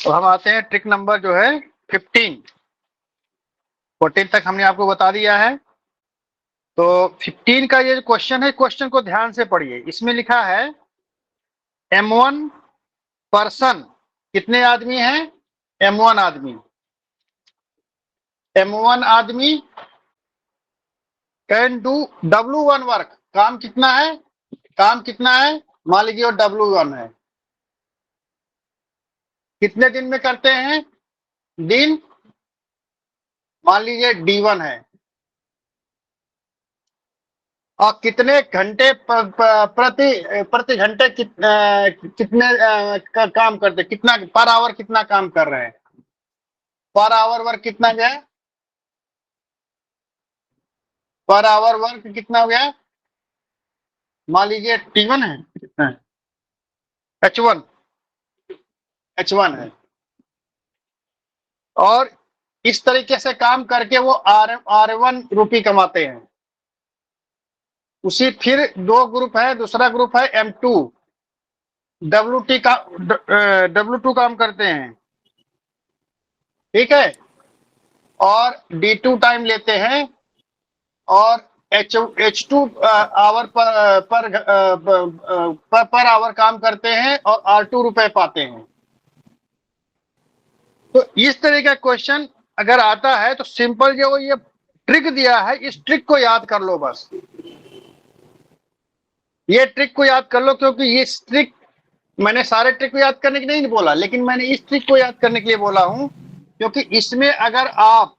तो हम आते हैं ट्रिक नंबर जो है 15। 14 तक हमने आपको बता दिया है। तो 15 का ये जो क्वेश्चन है, क्वेश्चन को ध्यान से पढ़िए। इसमें लिखा है M1 पर्सन, कितने आदमी हैं? M1 आदमी। M1 आदमी कैन डू W1 वर्क, काम कितना है? काम कितना है? मान लीजिए वो W1 है। कितने दिन में करते हैं? दिन। मान लीजिए D1 है। और कितने घंटे प्रति प्रति घंटे कितने काम करते, कितना पर आवर कितना काम कर रहे हैं? पर आवर वर्क कितना गया? पर आवर वर्क कितना हो गया? मान लीजिए T1 है, कितना है? H1, H1 है। और इस तरीके से काम करके वो R1 रुपये कमाते हैं। उसी फिर दो ग्रुप है, दूसरा ग्रुप है M2, W2 काम करते हैं, ठीक है। और D2 टाइम लेते हैं और H2 आवर पर आवर काम करते हैं और R2 रुपए पाते हैं। तो इस तरह का क्वेश्चन अगर आता है तो सिंपल जो ये ट्रिक दिया है, इस ट्रिक को याद कर लो बस। ये ट्रिक को याद कर लो, क्योंकि ये ट्रिक, मैंने सारे ट्रिक को याद करने के लिए नहीं बोला, लेकिन मैंने इस ट्रिक को याद करने के लिए बोला हूं, क्योंकि इसमें अगर आप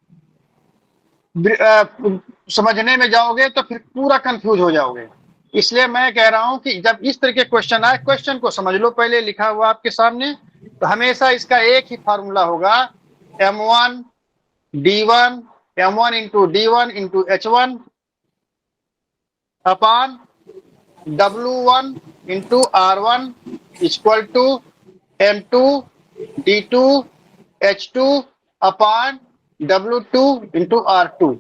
समझने में जाओगे तो फिर पूरा कंफ्यूज हो जाओगे। इसलिए मैं कह रहा हूं कि जब इस तरह के क्वेश्चन आए, क्वेश्चन को समझ लो पहले, लिखा हुआ आपके सामने। तो हमेशा इसका एक ही फार्मूला होगा, M1 D1, M1 into D1 into H1 upon W1 into R1 equal to M2 D2 H2 upon W2 into R2।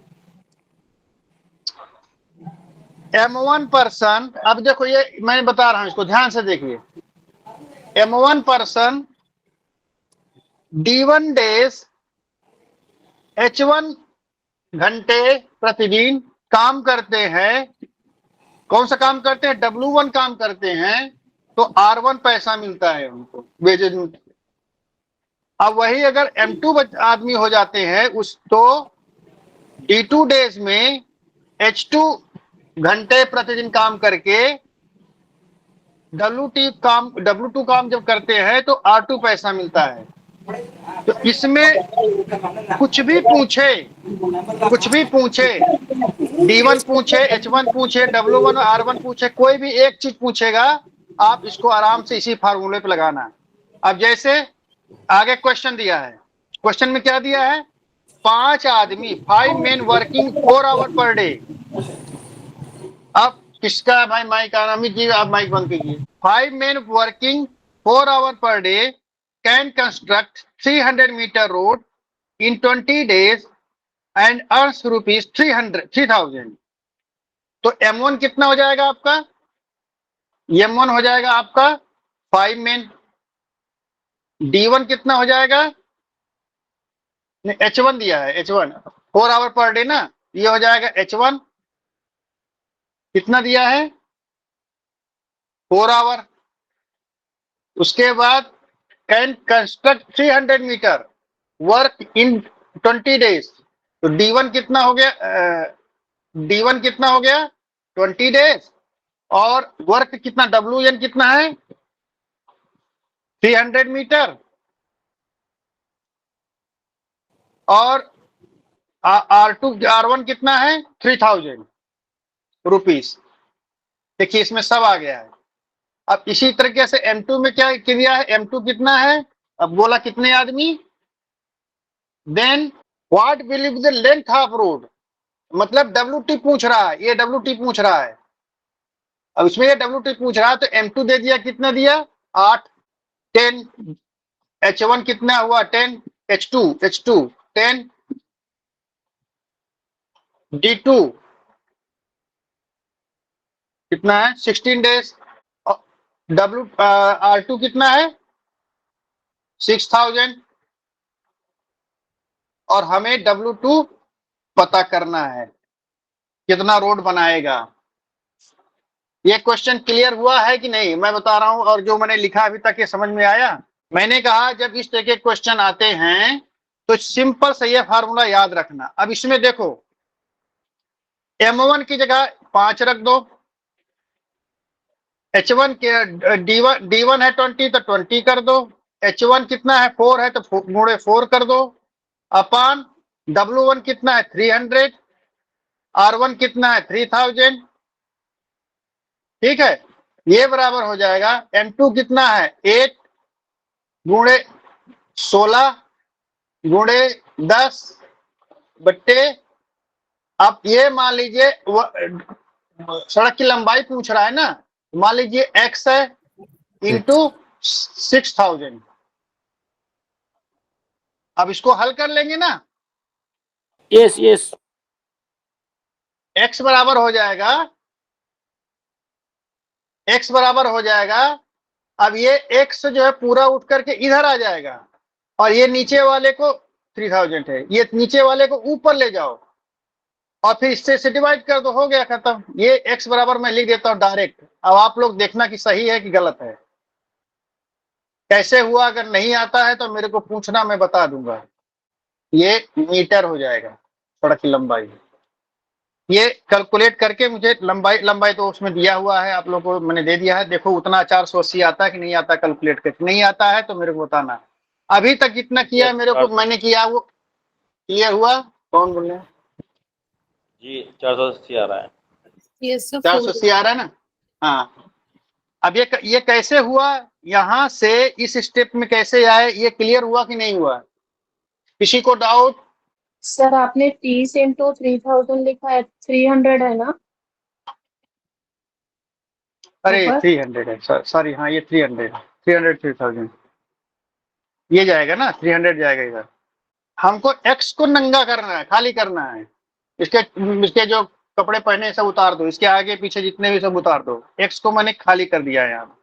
M1 person, अब देखो ये मैं बता रहा हूं, इसको ध्यान से देखिए। M1 person D1 days H1 घंटे प्रतिदिन काम करते हैं। कौन सा काम करते हैं? W1 काम करते हैं, तो R1 पैसा मिलता है उनको, वेजेज मिलता है। अब वही अगर M2 आदमी हो जाते हैं उस, तो D2 डेज में H2 घंटे प्रतिदिन काम करके W2 काम जब करते हैं तो R2 पैसा मिलता है। तो इसमें कुछ भी पूछे, कुछ भी पूछे, D1 पूछे, H1 पूछे, W1 और R1 पूछे, कोई भी एक चीज पूछेगा, आप इसको आराम से इसी फार्मूले पे लगाना। अब जैसे आगे क्वेश्चन दिया है, क्वेश्चन में क्या दिया है? 5 आदमी, 5 men working 4 hour per day. अब किसका भाई माइक आना? अमित जी आप माइक बंद कीजिए। 5 men working 4 hour per day can construct 300 metre road in 20 days and earns rupees 3000। तो M1 कितना हो जाएगा आपका? M1 हो जाएगा आपका 5 मेन। D1 कितना हो जाएगा? H1 दिया है, H1 4 आवर पर डे ना, ये हो जाएगा H1। कितना दिया है? 4 आवर। उसके बाद can construct 300 metre work in 20 days। तो D1 कितना हो गया? D1 कितना हो गया? 20 days। और वर्क कितना, WN कितना है? 300 मीटर। और R1 कितना है? 3000 रुपीस। देखिए इसमें सब आ गया है। अब इसी तरीके से M2 में क्या किया है? M2 कितना है? अब बोला कितने आदमी। Then what will be the length of road, मतलब WT पूछ रहा है, ये WT पूछ रहा है। अब इसमें ये WT पूछ रहा है, तो M2 दे दिया, कितना दिया? 8। 10। H1 कितना हुआ? 10। H2 10। D2 कितना है? 16 days। R2 कितना है? 6000 और हमें W2 पता करना है कितना रोड बनाएगा। ये क्वेश्चन क्लियर हुआ है कि नहीं, मैं बता रहा हूं, और जो मैंने लिखा अभी तक ये समझ में आया। मैंने कहा जब इस तरह के क्वेश्चन आते हैं तो सिंपल से ये फार्मूला याद रखना। अब इसमें देखो M1 की जगह 5 रख दो, H1 के D1 है 20 तो 20 कर दो, H1 कितना है 4 है तो गुणे 4 कर दो, अपान W1 कितना है 300, R1 कितना है 3000, ठीक है। ये बराबर हो जाएगा M2 कितना है 8 गुणे 16 गुणे 10 बट्टे, अब ये मान लीजिए सड़क की लंबाई पूछ रहा है ना, मान लीजिए x है इंटू 6000। अब इसको हल कर लेंगे ना। Yes yes. x बराबर हो जाएगा, x बराबर हो जाएगा, अब ये x जो है पूरा उठ करके इधर आ जाएगा और ये नीचे वाले को 3000 है, ये नीचे वाले को ऊपर ले जाओ और फिर इससे से डिवाइड कर दो, हो गया खत्म। ये x बराबर मैं लिख देता हूं डायरेक्ट। अब आप लोग देखना कि सही है कि गलत है, कैसे हुआ। अगर नहीं आता है तो मेरे को पूछना, मैं बता दूंगा। ये मीटर हो जाएगा सड़क की लंबाई। ये कैलकुलेट करके मुझे लंबाई तो उसमें दिया हुआ है, आप लोगों को मैंने दे दिया है। देखो उतना 480 आता है कि नहीं आता, कैलकुलेट करके। नहीं आता है तो मेरे को बताना। अभी तक जितना किया मेरे को, मैंने किया वो क्लियर हुआ। कौन बोल रहे हैं जी? 480 आ रहा है। 480 आ रहा है ना। हाँ, अब ये कैसे हुआ, यहां से इस स्टेप में कैसे आए, ये क्लियर हुआ कि नहीं हुआ, किसी को डाउट? सर आपने 30 इंटू 3000 लिखा है, 300 है ना? अरे ऊपर 300 है, सॉरी, हाँ ये 300 3000 ये जाएगा ना, 300 जाएगा इधर। हमको x को नंगा करना है, खाली करना है। इसके जो कपड़े पहने सब उतार दो, इसके आगे पीछे जितने भी सब उतार दो। x को मैंने खाली कर दिया है यहाँ।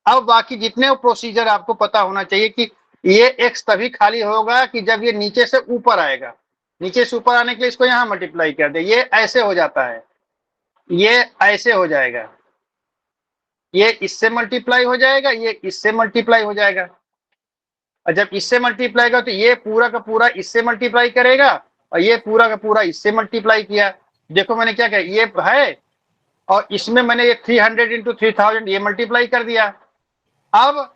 अब बाकी जितने प्रोसीजर आपको पता होना चाहिए कि ये x तभी खाली होगा कि जब ये नीचे से ऊपर आएगा। नीचे से ऊपर आने के लिए इसको यहाँ मल्टीप्लाई कर दे, ये ऐसे हो जाता है, ये ऐसे हो जाएगा, ये इससे मल्टीप्लाई हो जाएगा, ये इससे मल्टीप्लाई हो जाएगा। और जब इससे मल्टीप्लाई का तो ये पूरा का पूरा इससे मल्टीप्लाई करेगा और ये पूरा का पूरा इससे मल्टीप्लाई किया। देखो मैंने क्या किया, ये है और इसमें मैंने ये 300 इंटू 3000 ये मल्टीप्लाई कर दिया। अब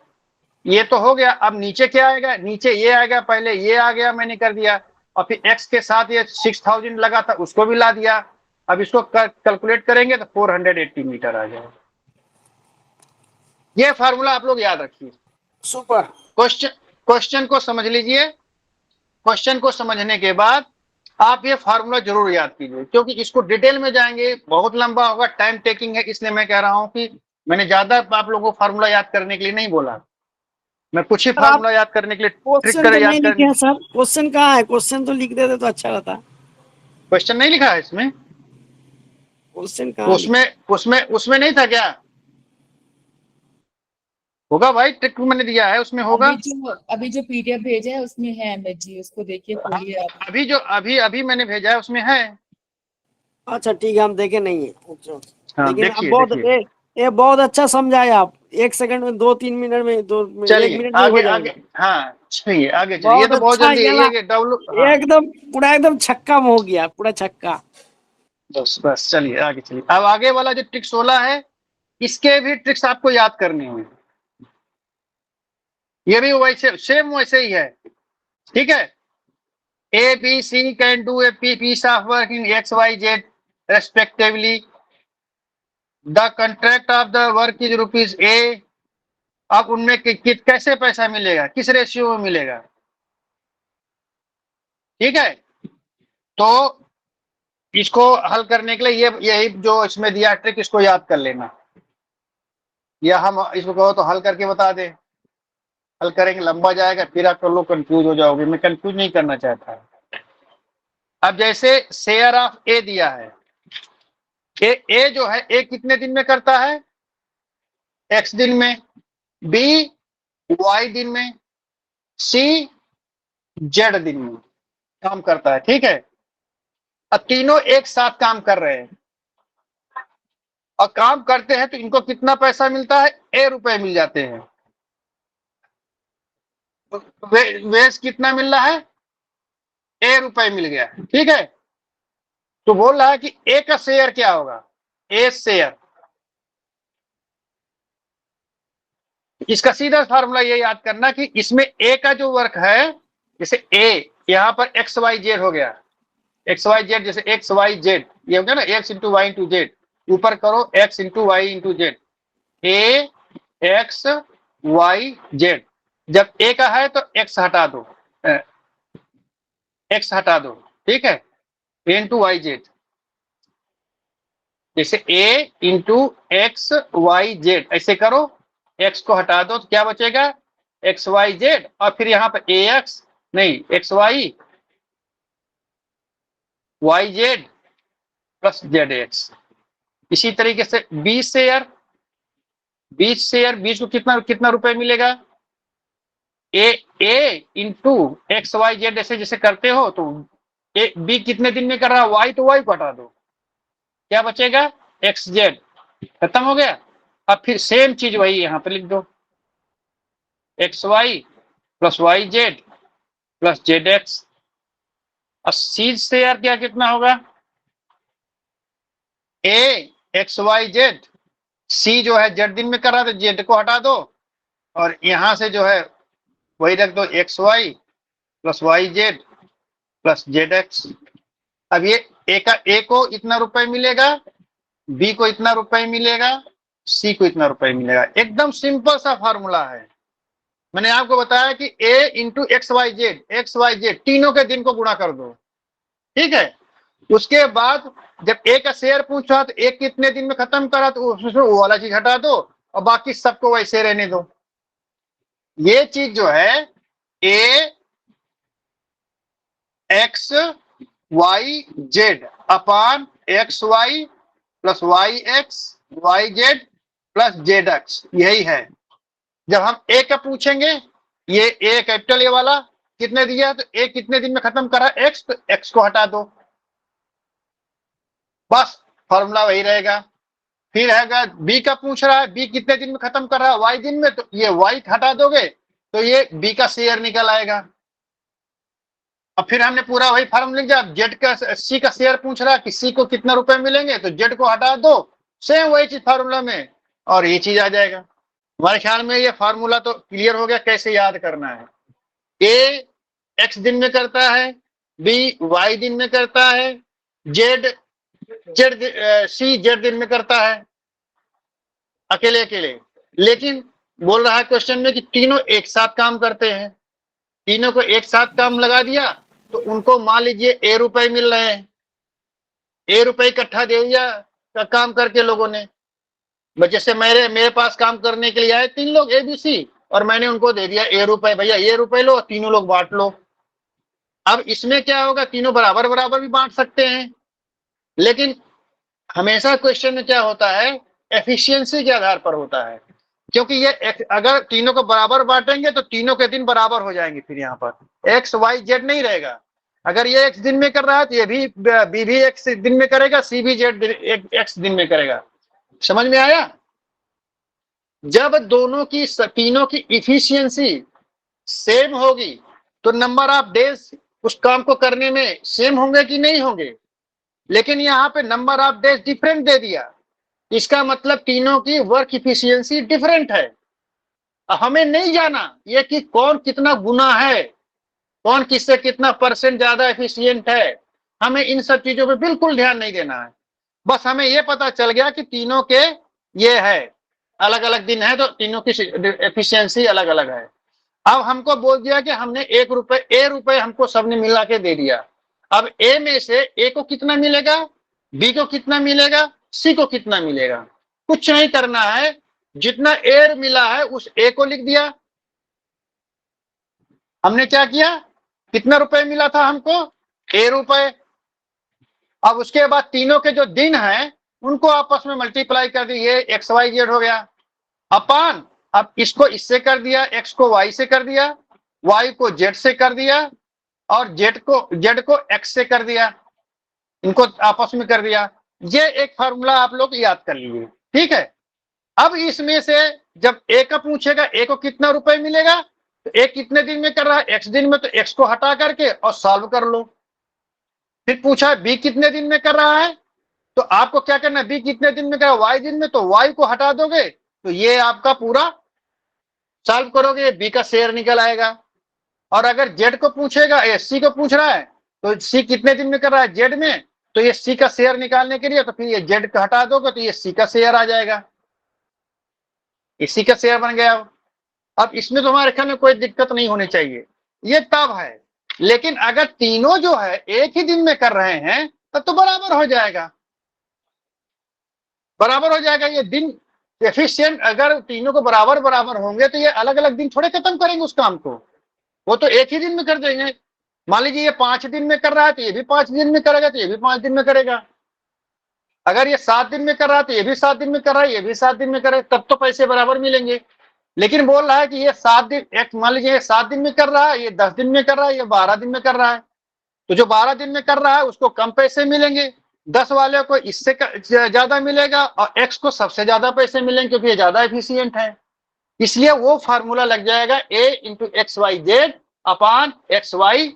ये तो हो गया, अब नीचे क्या आएगा, नीचे ये आएगा, पहले ये आ गया मैंने कर दिया, और फिर x के साथ ये 6000 लगा था उसको भी ला दिया। अब इसको कैलकुलेट करेंगे तो 480 मीटर आ जाएगा। ये फार्मूला आप लोग याद रखिए। सुपर। क्वेश्चन को समझ लीजिए। क्वेश्चन को समझने के बाद आप ये फार्मूला जरूर याद कीजिए, क्योंकि इसको डिटेल में जाएंगे बहुत लंबा होगा, टाइम टेकिंग है। इसलिए मैं कह रहा हूं कि मैंने ज्यादा आप लोगों को फार्मूला याद करने के लिए नहीं बोला, मैं कुछ ही फार्मूला याद करने के लिए ट्रिक करे याद करने। सर क्वेश्चन कहाँ है? क्वेश्चन तो लिख देते तो अच्छा रहता। क्वेश्चन नहीं लिखा है इसमें? क्वेश्चन कहाँ? उसमें नहीं था क्या? होगा भाई, ट्रिक मैंने दिया है उसमें होगा। अभी जो पीडीएफ भेजा है उसमें है अमित जी, उसको देखिए, खोलिए आप। अभी मैंने भेजा है उसमें है। अच्छा ठीक है, हम देखे नहीं है। अच्छा हाँ, लेकिन देखिए, बहुत देखिए। ये बहुत अच्छा समझाए आप। 1 सेकंड में 2-3 मिनट में 1 मिनट में हो जाएगा। हाँ चलिए आगे चलिए, ये तो बहुत अच्छा, जल्दी है ये हाँ। एकदम पूरा एकदम छक्का में हो गया, पूरा छक्का। बस चलिए आगे चलिए। अब आगे वाला जो ट्रिक 16 है, इसके भी ट्रिक्स आपको याद करने होंगे। ये भी वैसे सेम वैसे ही है, ठीक है। A, B, C can do a piece of work in X, Y, Z respectively. The contract of the work is rupees A. अब उनमें कैसे पैसा मिलेगा, किस रेशियो में मिलेगा, ठीक है। तो इसको हल करने के लिए यही जो इसमें दिया ट्रिक, इसको याद कर लेना, या हम इसको कहो तो हल करके बता दे। हल करेंगे लंबा जाएगा, फिर आप लोग कंफ्यूज हो जाओगे, मैं कंफ्यूज नहीं करना चाहता। अब जैसे शेयर ऑफ ए दिया है, ए जो है ए कितने दिन में करता है, x दिन में, बी y दिन में, सी जेड दिन में काम करता है, ठीक है। अब तीनों एक साथ काम कर रहे हैं और काम करते हैं तो इनको कितना पैसा मिलता है, ए रुपए मिल जाते हैं। वेज कितना मिल रहा है, ए रुपए मिल गया, ठीक है। तो बोल रहा है कि ए का शेयर क्या होगा, ए शेयर। इसका सीधा फार्मूला ये याद करना कि इसमें ए का जो वर्क है, जैसे ए यहां पर एक्स वाई जेड हो गया, एक्स वाई जेड, जैसे एक्स वाई जेड ये हो गया ना, X into Y into Z, ऊपर करो X into Y into Z, A X Y Z. जब ए का है तो एक्स हटा दो, एक्स हटा दो, ठीक है, ए इंटू वाई जेड। जैसे A into X Y Z ऐसे करो, एक्स को हटा दो तो क्या बचेगा, एक्स वाई जेड, और फिर यहां पर ए एक्स नहीं X Y Y Z plus Z X. इसी तरीके से बी शेयर, बीच को कितना कितना रुपए मिलेगा, ए इंटू एक्स वाई जेड ऐसे जैसे करते हो तो ए बी कितने दिन में कर रहा है, वाई तो वाई को हटा दो, क्या बचेगा, एक्स जेड, खत्म हो गया। अब फिर सेम चीज वही यहां पर लिख दो, X Y plus Y Z plus Z X. और सी शेयर क्या कितना होगा, A X Y Z, C जो है जेड दिन में कर रहा था, जेड को हटा दो और यहां से जो है वही रख दो, X Y plus Y Z plus Z X. अब ये ए को इतना रुपए मिलेगा, बी को इतना रुपए मिलेगा, सी को इतना रुपए मिलेगा। एकदम सिंपल सा फॉर्मूला है। मैंने आपको बताया कि ए इंटू एक्स वाई जेड तीनों के दिन को गुणा कर दो, ठीक है। उसके बाद जब ए का शेयर पूछा तो एक कितने दिन में खत्म करा, तो उसमें वो वाला चीज हटा दो और बाकी सबको वैसे रहने दो। ये चीज जो है A X Y Z upon X Y plus Y X Y Z plus Z X, यही है। जब हम ए का पूछेंगे, ये ए कैपिटल ए वाला कितने दिया, तो ए कितने दिन में खत्म करा एक्स, तो एक्स को हटा दो, बस फॉर्मूला वही रहेगा। फिर है बी का पूछ रहा है, बी कितने दिन में खत्म कर रहा है, वाई दिन में, तो ये वाई हटा दोगे तो ये बी का शेयर निकल आएगा। अब फिर हमने पूरा वही फॉर्मूला लिख दिया। जेड का सी का शेयर पूछ रहा है कि सी को कितना रुपए मिलेंगे, तो जेड को हटा दो, सेम वही चीज फॉर्मूला में, और ये चीज आ जाएगा। हमारे ख्याल में ये फार्मूला तो क्लियर हो गया कैसे याद करना है। ए एक्स दिन में करता है, बी वाई दिन में करता है, सी जेड दिन में करता है, अकेले अकेले। लेकिन बोल रहा है क्वेश्चन में कि तीनों एक साथ काम करते हैं, तीनों को एक साथ काम लगा दिया तो उनको मान लीजिए ए रुपए मिल रहे हैं, ए रुपए इकट्ठा दे दिया का काम करके लोगों ने। जैसे मेरे पास काम करने के लिए आए 3 लोग ए बी सी, और मैंने उनको दे दिया ए रुपए, भैया ये रुपए लो, तीनों लोग बांट लो। अब इसमें क्या होगा, तीनों बराबर बराबर भी बांट सकते हैं, लेकिन हमेशा क्वेश्चन में क्या होता है, एफिशिएंसी के आधार पर होता है। क्योंकि ये अगर तीनों को बराबर बांटेंगे तो तीनों के दिन बराबर हो जाएंगे, फिर यहाँ पर एक्स वाई जेड नहीं रहेगा। अगर ये एक्स दिन में कर रहा है तो ये भी बी भी एक्स दिन में करेगा, सी भी जेड एक्स दिन में करेगा। समझ में आया। जब दोनों की तीनों की इफिशियंसी सेम होगी तो नंबर ऑफ डेज उस काम को करने में सेम होंगे कि नहीं होंगे। लेकिन यहाँ पे नंबर ऑफ डेज डिफरेंट दे दिया, इसका मतलब तीनों की वर्क इफिशियंसी डिफरेंट है। हमें नहीं जाना ये कि कौन कितना गुना है, कौन किससे कितना परसेंट ज्यादा एफिशिएंट है, हमें इन सब चीजों पे बिल्कुल ध्यान नहीं देना है। बस हमें ये पता चल गया कि तीनों के ये है, अलग अलग दिन है तो तीनों की एफिशिएंसी अलग अलग है। अब हमको बोल दिया कि हमने ए रुपए हमको सबने मिला के दे दिया। अब ए में से ए को कितना मिलेगा, बी को कितना मिलेगा, सी को कितना मिलेगा, कुछ नहीं करना है। जितना ए मिला है उस ए को लिख दिया। हमने क्या किया, कितना रुपए मिला था हमको, ए रुपए। अब उसके बाद तीनों के जो दिन हैं उनको आपस में मल्टीप्लाई कर दिए, एक्स वाई जेड हो गया अपान। अब इसको इससे कर दिया, एक्स को वाई से कर दिया, वाई को जेड से कर दिया और जेड को एक्स से कर दिया, इनको आपस में कर दिया। ये एक फार्मूला आप लोग याद कर लीजिए, ठीक है। अब इसमें से जब ए का पूछेगा ए को कितना रुपए मिलेगा, तो ए कितने दिन में कर रहा है, एक्स दिन में, तो एक्स को हटा करके और सॉल्व कर लो। फिर पूछा बी कितने दिन में कर रहा है, तो आपको क्या करना है, बी कितने दिन में कर रहा है, वाई दिन में, तो वाई को हटा दोगे तो ये आपका पूरा सॉल्व करोगे, बी का शेयर निकल आएगा। और अगर जेड को पूछेगा, सी को पूछ रहा है, तो सी कितने दिन में कर रहा है जेड में, तो ये सी का शेयर निकालने के लिए तो फिर ये जेड को हटा दोगे तो ये सी का शेयर आ जाएगा, इसी का शेयर बन गया। अब इसमें तो हमारे ख्याल में कोई दिक्कत नहीं होनी चाहिए, ये तब है। लेकिन अगर तीनों जो है एक ही दिन में कर रहे हैं तब तो बराबर हो जाएगा, बराबर हो जाएगा। ये दिन एफिशिएंट, अगर तीनों को बराबर बराबर होंगे तो ये अलग अलग दिन थोड़े खत्म करेंगे उस काम को, वो तो एक ही दिन में कर देंगे। मान लीजिए ये 5 दिन में कर रहा है तो ये भी 5 दिन में करेगा, तो ये भी 5 दिन में करेगा। अगर ये 7 दिन में कर रहा है तो ये भी 7 दिन में कर रहा है, ये भी 7 दिन में करेगा, तब तो पैसे बराबर मिलेंगे। लेकिन बोल रहा है कि ये 7 दिन, एक मान लीजिए 7 दिन में कर रहा है, ये 10 दिन में कर रहा है, ये 12 दिन में कर रहा है, तो जो 12 दिन में कर रहा है उसको कम पैसे मिलेंगे, 10 वाले को इससे ज्यादा मिलेगा, और एक्स को सबसे ज्यादा पैसे मिलेंगे क्योंकि ये ज्यादा एफिशिएंट है। इसलिए वो फार्मूला लग जाएगा ए into X Y Z upon X Y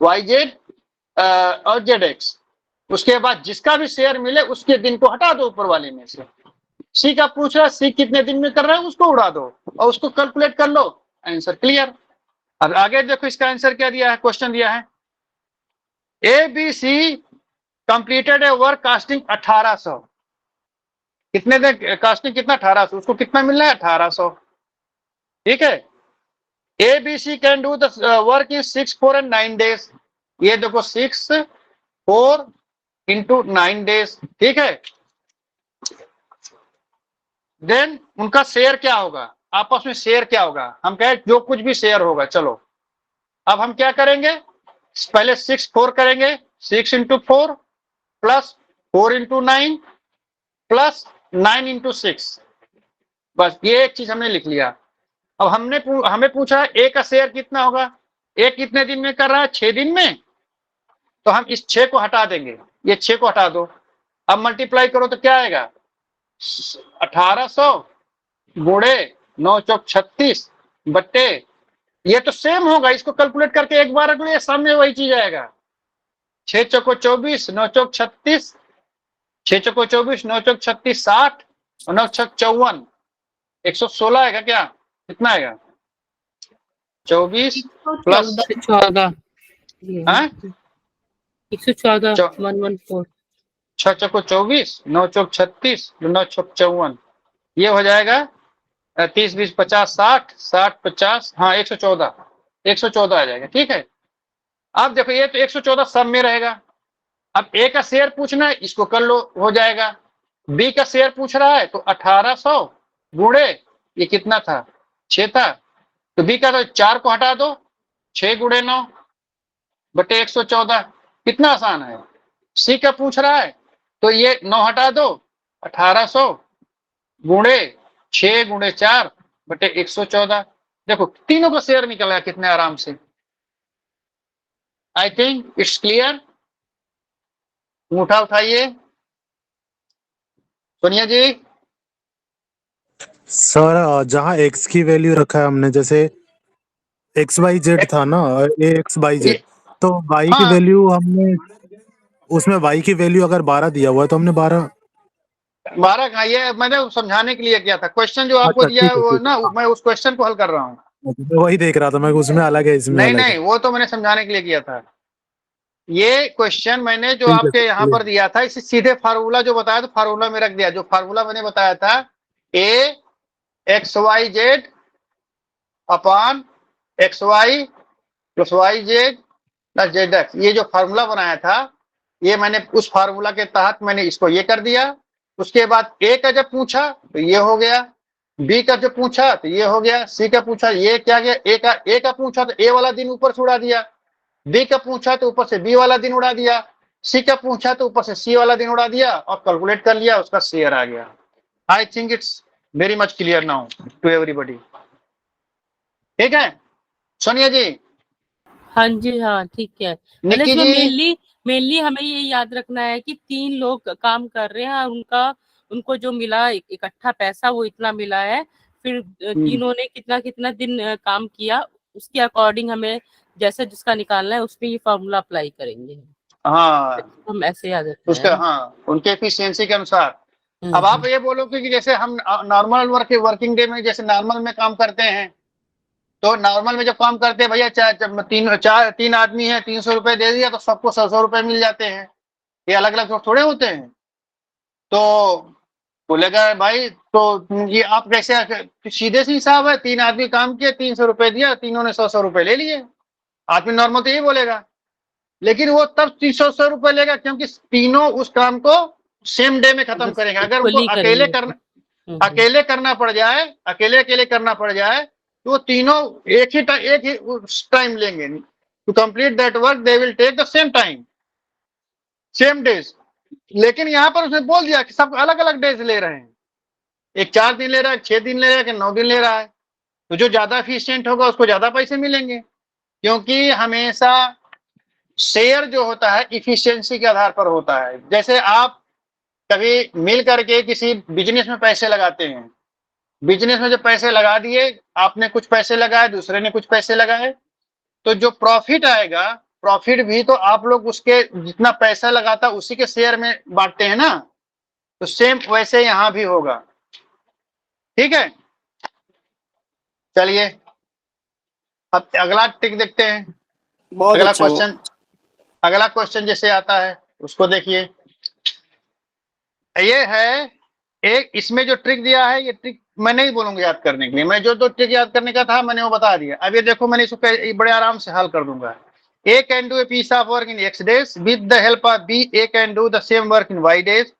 Y Z और जेड एक्स। उसके बाद जिसका भी शेयर मिले उसके दिन को हटा दो ऊपर वाले में से। सी का पूछ रहा है, सी कितने दिन में कर रहा है उसको उड़ा दो और उसको कैलकुलेट कर लो, आंसर क्लियर। अब आगे देखो इसका आंसर क्या दिया है, क्वेश्चन दिया है A B C completed a work costing 1800, कितने दिन कास्टिंग, कितना 1800, उसको कितना मिल रहा है 1800, ठीक है। A B C can do the work in 6, 4 and 9 days, ये देखो 6, 4 into 9 days, ठीक है। देन उनका शेयर क्या होगा, आपस में शेयर क्या होगा, हम कहें जो कुछ भी शेयर होगा। चलो अब हम क्या करेंगे, पहले 6, 4 करेंगे, 6 into 4 plus 4 into 9 plus 9 into 6, बस ये एक चीज हमने लिख लिया। अब हमें पूछा है ए का शेयर कितना होगा, ए कितने दिन में कर रहा है 6 दिन में, तो हम इस 6 को हटा देंगे, ये 6 को हटा दो। अब मल्टीप्लाई करो तो क्या आएगा, 1800 गुणे 9 चौक 36 बट्टे, ये तो सेम होगा, इसको कैलकुलेट करके एक बार अगले सामने वही चीज आएगा। 6 चौको 24, 9 चौक 36, 6 चौको 24, 9 चौक 36 60 और 9 चौक 54, 116 आएगा क्या, कितना आएगा 24 प्लस 14, 114, चौ- 114, 6 चौको 24, 9 चौक 36, 9 चौक 54, ये हो जाएगा 30, 20, 50, 60, 60, 50, हाँ 114 आ जाएगा, ठीक है। अब देखो ये तो 114 सब में रहेगा। अब ए का शेयर पूछना है, इसको कर लो, हो जाएगा। बी का शेयर पूछ रहा है तो 1800 गुणे ये कितना था 6 था, तो बी का तो 4 को हटा दो, 6 गुणे 9 बटे 114, कितना आसान है। सी का पूछ रहा है तो ये 9 हटा दो, 1800 गुणे 6 गुणे 4 बटे 114, देखो तीनों का शेयर निकला कितने आराम से। आई थिंक इट्स क्लियर, उठा उठाइए सोनिया जी। सर जहाँ एक्स की वैल्यू रखा है हमने, जैसे एक्स वाई जेड था ना, ए एक्स वाई जेड, तो वाई की हाँ। वैल्यू हमने उसमें वाई की वैल्यू अगर 12 दिया हुआ है तो हमने 12 का ये मैंने समझाने के लिए किया था, क्वेश्चन जो आपको अच्छा, दिया है ठीक है, वो ठीक है, ना, हाँ। मैं उस क्वेश्चन को हल कर रहा हूँ। मैं वही देख रहा था, मैं उसमें अलग है इसमें नहीं अलग नहीं, है। वो तो मैंने समझाने के लिए किया था। ये क्वेश्चन मैंने जो ठीक है आपके सर, यहाँ पर दिया था, इसे सीधे फार्मूला जो बताया तो फार्मूला में रख दिया। जो फार्मूला मैंने बताया था A X Y Z upon X Y plus Y Z plus Z X, ये जो फार्मूला बनाया था, ये मैंने उस फार्मूला के तहत मैंने इसको ये कर दिया। उसके बाद ए का जब पूछा तो ये हो गया, बी का जब पूछा तो ये हो गया, सी का पूछा ये क्या गया, ए का पूछा तो ए वाला दिन ऊपर से उड़ा दिया, बी का पूछा तो ऊपर से बी वाला दिन उड़ा दिया, सी का पूछा तो ऊपर से सी वाला दिन उड़ा दिया और कैलकुलेट कर लिया, उसका शेयर आ गया। I think it's very much clear now to everybody, ठीक है। सोनिया जी, हाँ जी, हाँ ठीक है। मतलब निक्की इसमें जी, मेनली हमें ये याद रखना है कि 3 लोग काम कर रहे हैं और उनको जो मिला इकट्ठा पैसा वो इतना मिला है। फिर तीनों ने कितना कितना दिन काम किया, उसके अकॉर्डिंग हमें जैसे जिसका निकालना है उसमें ये फॉर्मूला अप्लाई करेंगे। हाँ हम ऐसे याद रखना है उसका, ना। हाँ उनके एफिशिएंसी के अनुसार। अब आप हम्म। ये बोलोगे कि जैसे हम नॉर्मल वर्किंग डे में जैसे नॉर्मल में काम करते हैं, तो नॉर्मल में जब काम करते हैं भैया, जब तीन आदमी है, 300 रुपए दे दिया तो सबको 100 रुपए मिल जाते हैं। ये अलग अलग लोग थोड़े होते हैं। तो बोलेगा भाई तो ये आप कैसे, सीधे से हिसाब है, 3 आदमी काम किए, 300 रुपए दिया, तीनों ने 100 रुपए ले लिए। आदमी नॉर्मल तो यही बोलेगा, लेकिन वो तब 300 रुपए लेगा क्योंकि तीनों उस काम को सेम डे में खत्म बस करेंगे। अगर उनको इक्वली अकेले करेंगे तो। करना, अकेले करना पड़ जाए, अकेले करना पड़ जाए, तो वो तीनों एक ही टाइम लेंगे। To complete that work they will take the same time, same days. लेकिन यहाँ पर उसने बोल दिया कि सब अलग अलग डेज ले रहे हैं, एक 4 दिन ले रहा है, 6 दिन ले रहा है, कि 9 दिन ले रहा है। तो जो ज्यादा एफिशिएंट होगा उसको ज्यादा पैसे मिलेंगे, क्योंकि हमेशा शेयर जो होता है इफिशियंसी के आधार पर होता है। जैसे आप कभी मिल करके किसी बिजनेस में पैसे लगाते हैं, बिजनेस में जब पैसे लगा दिए, आपने कुछ पैसे लगाए, दूसरे ने कुछ पैसे लगाए, तो जो प्रॉफिट आएगा, प्रॉफिट भी तो आप लोग उसके जितना पैसा लगाता उसी के शेयर में बांटते हैं ना। तो सेम वैसे यहां भी होगा। ठीक है, चलिए अब अगला ट्रिक देखते हैं। बहुत अगला अच्छा। क्वेश्चन, अगला क्वेश्चन जैसे आता है उसको देखिए। ये है एक, इसमें जो ट्रिक दिया है, ये ट्रिक मैं नहीं बोलूंगा याद करने के लिए, मैं जो ट्रिक याद करने का था मैंने वो बता दिया। अब ये देखो, मैंने इसको बड़े आराम से हल कर दूंगा। A can do a piece of work in x days with the help of b, a can do the same work in y days,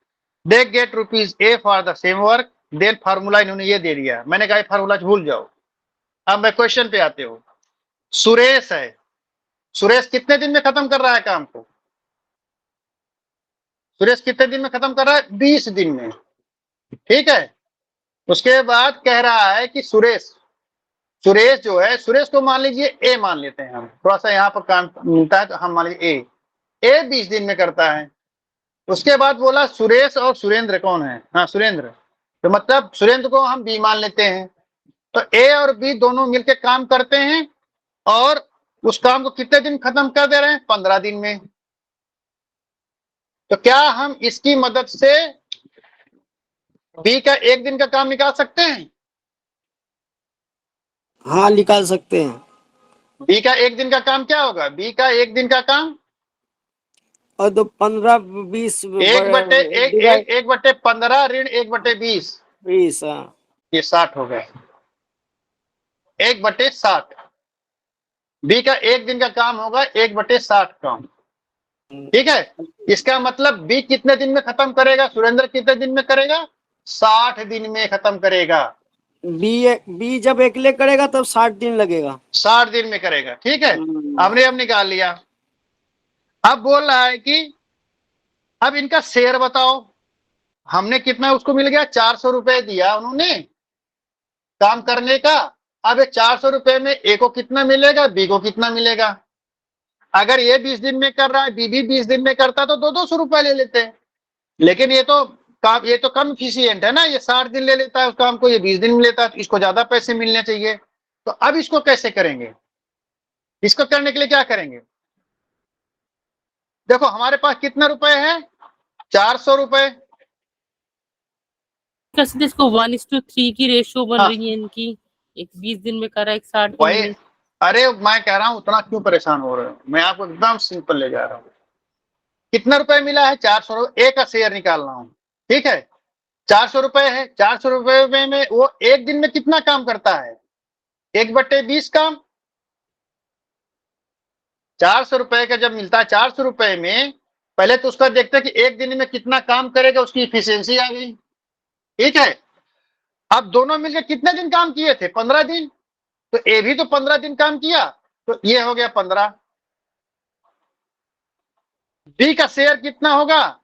they get rupees a for the same work, then formula इन्होंने ये दे दिया। मैंने कहा formula भूल जाओ। अब मैं question पे आते हो। सुरेश है, सुरेश कितने दिन में खत्म कर रहा है काम को? सुरेश कितने दिन में खत्म कर रहा है? 20 दिन में। ठीक है, उसके बाद कह रहा है कि सुरेश, सुरेश जो है, सुरेश को मान लीजिए ए मान लेते हैं हम, थोड़ा सा यहाँ पर काम मिलता है तो हम मान लीजिए ए 20 दिन में करता है। उसके बाद बोला सुरेश और सुरेंद्र कौन है? हाँ सुरेंद्र, तो मतलब सुरेंद्र को हम बी मान लेते हैं। तो ए और बी दोनों मिलकर काम करते हैं और उस काम को कितने दिन खत्म कर दे रहे हैं? 15 दिन में। तो क्या हम इसकी मदद से बी का एक दिन का काम निकाल सकते हैं? हाँ, निकाल सकते हैं। बी का एक दिन का काम क्या होगा? बी का एक दिन का काम और तो 15-20 एक बटे 15 ऋण 1/20, 20। हाँ, ये 60 हो गए। 1/60, बी का एक दिन का काम होगा 1/60 काम। ठीक है, इसका मतलब बी कितने दिन में खत्म करेगा? सुरेंद्र कितने दिन में करेगा? 60 दिन में खत्म करेगा। बी जब अकेले करेगा तब 60 दिन लगेगा। 60 दिन में करेगा। ठीक है, हमने अब निकाल लिया। अब बोल रहा है कि अब इनका शेयर बताओ। हमने कितना उसको मिल गया? 400 रुपए दिया उन्होंने काम करने का। अब 400 रुपए में ए को कितना मिलेगा, बी को कितना मिलेगा? अगर ये 20 दिन में कर रहा है, बी भी 20 दिन में करता तो 200 रुपए ले लेते हैं। लेकिन ये तो काम, ये तो कम इफिशियंट है ना, ये 60 दिन ले लेता है उस काम को, ये 20 दिन में लेता है, तो इसको ज्यादा पैसे मिलने चाहिए। तो अब इसको कैसे करेंगे? इसको करने के लिए क्या करेंगे? देखो हमारे पास कितना रुपए है? 400 रुपए। इसको 1:3 की रेशियो बन हाँ। रही है इनकी। एक 20 दिन में करा, एक 60 दिन वही, में। अरे मैं कह रहा हूं उतना क्यों परेशान हो रहे हो, मैं आपको एकदम सिंपल ले जा रहा हूं। कितना रुपए मिला है? 400 रुपए। ए का शेयर निकालना हूं। ठीक है, 400 रुपए है। 400 रुपए में वो एक दिन में कितना काम करता है? 1/20 काम। 400 रुपए का जब मिलता है, 400 रुपए में पहले तो उसका देखते हैं कि एक दिन में कितना काम करेगा, उसकी इफिशियंसी आ गई। ठीक है, अब दोनों मिलकर कितने दिन काम किए थे? 15 दिन। तो ए भी तो 15 दिन काम किया, तो ये हो गया 15। बी का शेयर कितना होगा?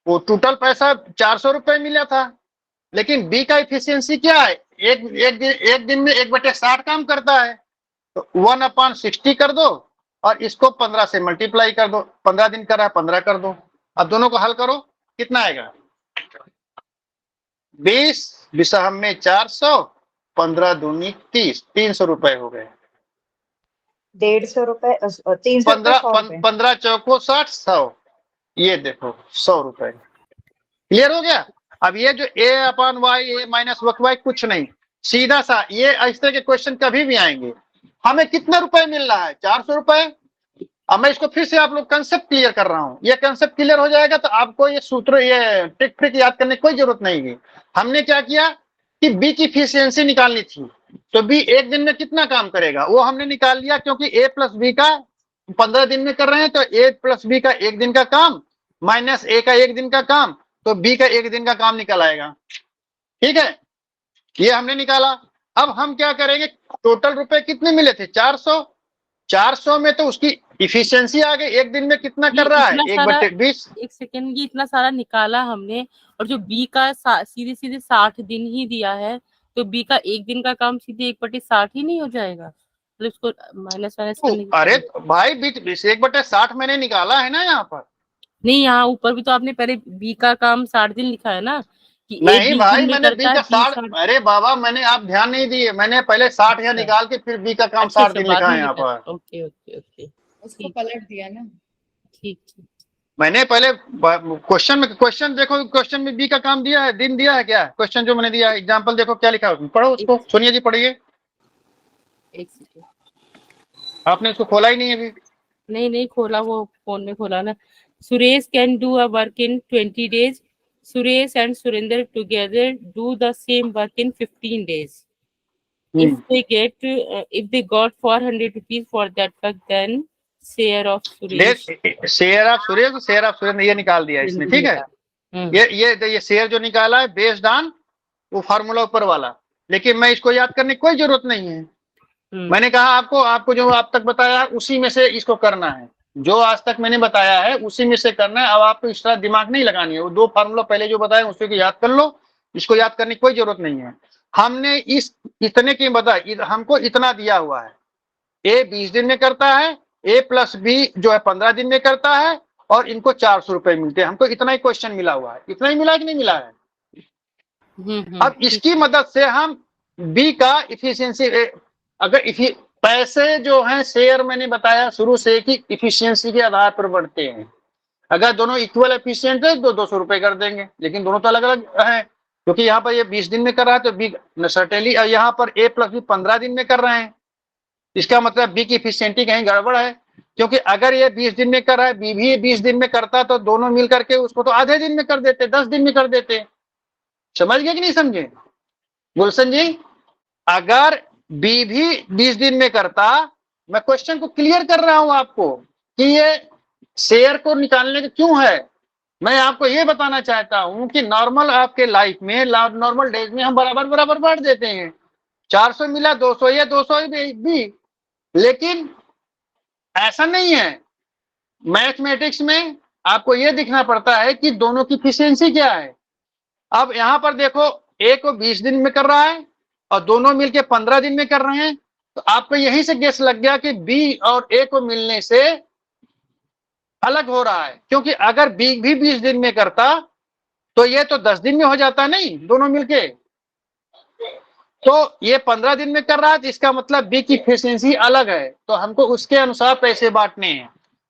वो टोटल पैसा 400 रुपए मिला था, लेकिन बी का इफिशियंसी क्या है? एक दिन में 1/60 काम करता है, तो 1/60 कर दो और इसको 15 से मल्टीप्लाई कर दो, 15 दिन कर रहा है 15 कर दो। अब दोनों को हल करो, कितना आएगा? 20 विषम में 400, 15 दूनी 30, 300 रुपए हो गए। 150 रुपए 300 15 रुपए 15 चौको 60, 100, ये देखो 100 रुपए। क्लियर हो गया? अब ये जो a/y, a माइनस y कुछ नहीं, सीधा सा ये इस तरह के क्वेश्चन कभी भी आएंगे। हमें कितना रुपए मिल रहा है? 400 रुपए। अब मैं इसको फिर से आप लोग कंसेप्ट क्लियर कर रहा हूं, ये कंसेप्ट क्लियर हो जाएगा तो आपको ये सूत्र, ये ट्रिक फ्रिक याद करने की कोई जरूरत नहीं है। हमने क्या किया कि बी की इफिशियंसी निकालनी थी, तो बी एक दिन में कितना काम करेगा वो हमने निकाल लिया, क्योंकि ए प्लस बी का 15 दिन में कर रहे हैं, तो ए प्लस बी का एक दिन का काम माइनस ए का एक दिन का काम, तो बी का एक दिन का काम निकल आएगा। ठीक है, ये हमने निकाला। अब हम क्या करेंगे, टोटल रुपए कितने मिले थे? 400। 400 में तो उसकी इफिशियंसी आ गई, एक दिन में कितना कर रहा है? 1/20। एक सेकेंड, ये इतना सारा निकाला हमने, और जो बी का सीधे सीधे 60 दिन ही दिया है, तो बी का एक दिन का काम सीधे 1/60 ही नहीं हो जाएगा? मतलब इसको माइनस करने की अरे भाई 1/60 मैंने निकाला है ना यहाँ पर। नहीं, यहाँ ऊपर भी तो आपने पहले बी का काम 60 दिन लिखा है ना, कि नहीं भाई, मैंने बी का 60, 60। अरे बाबा मैंने, आप ध्यान नहीं दिए, मैंने पहले 60 यहाँ निकाल के फिर बी का काम 60 दिन लिखा है यहाँ पर। ओके ओके ओके, उसको पलट दिया ना। ठीक ठीक। मैंने पहले क्वेश्चन देखो, क्वेश्चन में बी का काम दिया है, दिन दिया है क्या? क्वेश्चन जो मैंने दिया है, एग्जांपल देखो क्या लिखा है, पढ़ो उसको। सोनिया जी पढ़िए। एक सेकेंड, आपने उसको खोला ही नहीं अभी। नहीं खोला, वो फोन में खोला ना। Suresh can do a work in 20 days. Suresh and Surinder together do the same work in 15 days. If they got 400 rupees for that work, then share of Suresh. Share of Suresh, share of Surendra, ये निकाल दिया इसने। ठीक है, ये share जो निकाला है बेस्ड ऑन वो फार्मूला ऊपर वाला, लेकिन मैं इसको याद करने की कोई जरूरत नहीं है। मैंने कहा आपको जो आप तक बताया उसी में से इसको करना है, जो आज तक मैंने बताया है उसी में से करना है। अब आपको इस तरह दिमाग नहीं लगानी है, वो 2 फार्मूला पहले जो बताया उसी को याद कर लो, इसको याद करने की कोई जरूरत नहीं है। हमने इतने की बताया, हमको इतना दिया हुआ है, ए 20 दिन में करता है, ए प्लस बी जो है 15 दिन में करता है, और इनको 400 रुपए मिलते हैं। हमको इतना ही क्वेश्चन मिला हुआ है, इतना ही मिला है कि नहीं मिला है? अब इसकी मदद से हम बी का इफिशियंसी, अगर पैसे जो हैं शेयर मैंने बताया शुरू से कि इफिशियंसी के आधार पर बढ़ते हैं। अगर दोनों इक्वल एफिशिएंट है तो 200 रुपए कर देंगे, लेकिन दोनों तो अलग अलग हैं, क्योंकि यहाँ पर ये 20 दिन में कर रहा है तो बी सर्टेनली, यहाँ पर ए प्लस बी 15 दिन में कर रहे हैं, इसका मतलब बी की इफिशियंसी कहीं गड़बड़ है। क्योंकि अगर ये 20 दिन में कर रहा है, बी भी 20 दिन में करता, तो दोनों मिल करके उसको तो आधे दिन में कर देते, 10 दिन में कर देते। समझ गए कि नहीं समझे गुलशन जी? अगर बी भी 20 दिन में करता, मैं क्वेश्चन को क्लियर कर रहा हूं आपको कि ये शेयर को निकालने का क्यों है। मैं आपको ये बताना चाहता हूं कि नॉर्मल आपके लाइफ में, नॉर्मल डेज में हम बराबर बराबर बांट देते हैं, 400 मिला 200 या 200 भी, लेकिन ऐसा नहीं है। मैथमेटिक्स में आपको ये दिखना पड़ता है कि दोनों की इफिशियंसी क्या है। अब यहां पर देखो, ए को 20 दिन में कर रहा है और दोनों मिलके 15 दिन में कर रहे हैं, तो आपको यहीं से गेस लग गया कि बी और ए को मिलने से अलग हो रहा है। क्योंकि अगर बी भी 20 दिन में करता तो ये तो 10 दिन में हो जाता, नहीं दोनों मिलके, तो ये 15 दिन में कर रहा है, तो इसका मतलब बी की इफिशियंसी अलग है, तो हमको उसके अनुसार पैसे बांटने हैं।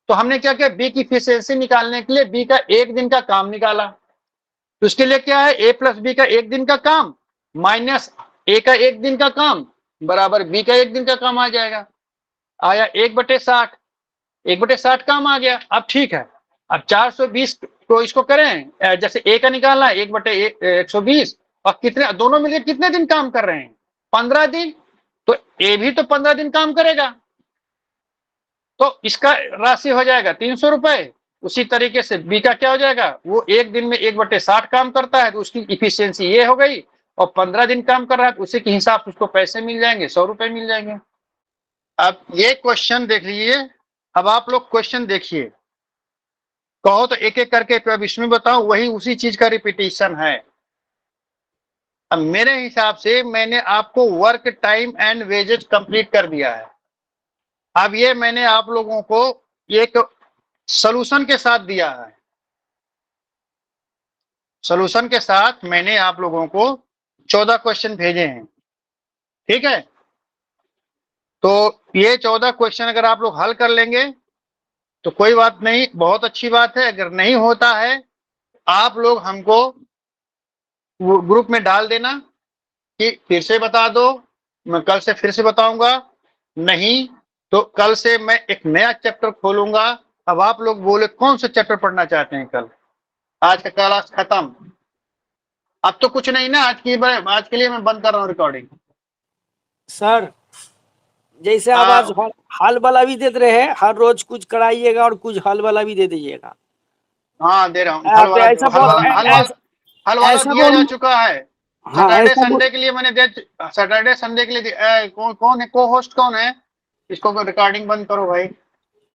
तो हमने क्या किया, बी की इफिशियंसी निकालने के लिए बी का एक दिन का काम निकाला। तो उसके लिए क्या है, ए प्लस बी का एक दिन का काम माइनस ए का एक दिन का काम बराबर बी का एक दिन का काम आ जाएगा। आया 1/60, 1/60 काम आ गया। अब ठीक है, अब 420 को इसको करें, जैसे ए का निकालना है 1/120, और कितने दोनों मिलकर कितने दिन काम कर रहे हैं, 15 दिन, तो ए भी तो 15 दिन काम करेगा, तो इसका राशि हो जाएगा 300 रुपए। उसी तरीके से बी का क्या हो जाएगा, वो एक दिन में 1/60 काम करता है, तो उसकी इफिशियंसी ये हो गई, और 15 दिन काम कर रहा है, तो उसी के हिसाब से उसको पैसे मिल जाएंगे, 100 रुपए मिल जाएंगे। अब ये क्वेश्चन देख लीजिए, अब आप लोग क्वेश्चन देखिए, कहो तो एक एक करके, तो अब इसमें बताओ, वही उसी चीज का रिपीटिशन है। अब मेरे हिसाब से मैंने आपको work time and wages complete कर दिया है। अब ये मैंने आप लोगों को एक सॉल्यूशन के साथ दिया है। सॉल्यूशन के साथ मैंने आप लोगों को 14 क्वेश्चन भेजे हैं, ठीक है। तो ये 14 क्वेश्चन अगर आप लोग हल कर लेंगे तो कोई बात नहीं, बहुत अच्छी बात है। अगर नहीं होता है आप लोग हमको ग्रुप में डाल देना कि फिर से बता दो, मैं कल से फिर से बताऊंगा। नहीं तो कल से मैं एक नया चैप्टर खोलूंगा। अब आप लोग बोले कौन सा चैप्टर पढ़ना चाहते हैं कल? आज का क्लास खत्म, अब तो कुछ नहीं ना। आज के लिए मैं बंद कर रहा हूँ रिकॉर्डिंग। सर जैसे आप आज हल वाला भी दे रहे हैं, हर रोज कुछ कराइएगा और कुछ हल वाला भी दे दीजिएगा। हाँ दे रहा हूँ। आप ऐसा हल वाला दिया जा चुका है। हाँ, सैटरडे ऐसा संडे के लिए मैंने सैटरडे संडे के लिए कौन है को होस्ट, कौन है? इसको रिकॉर्डिंग बंद करो भाई।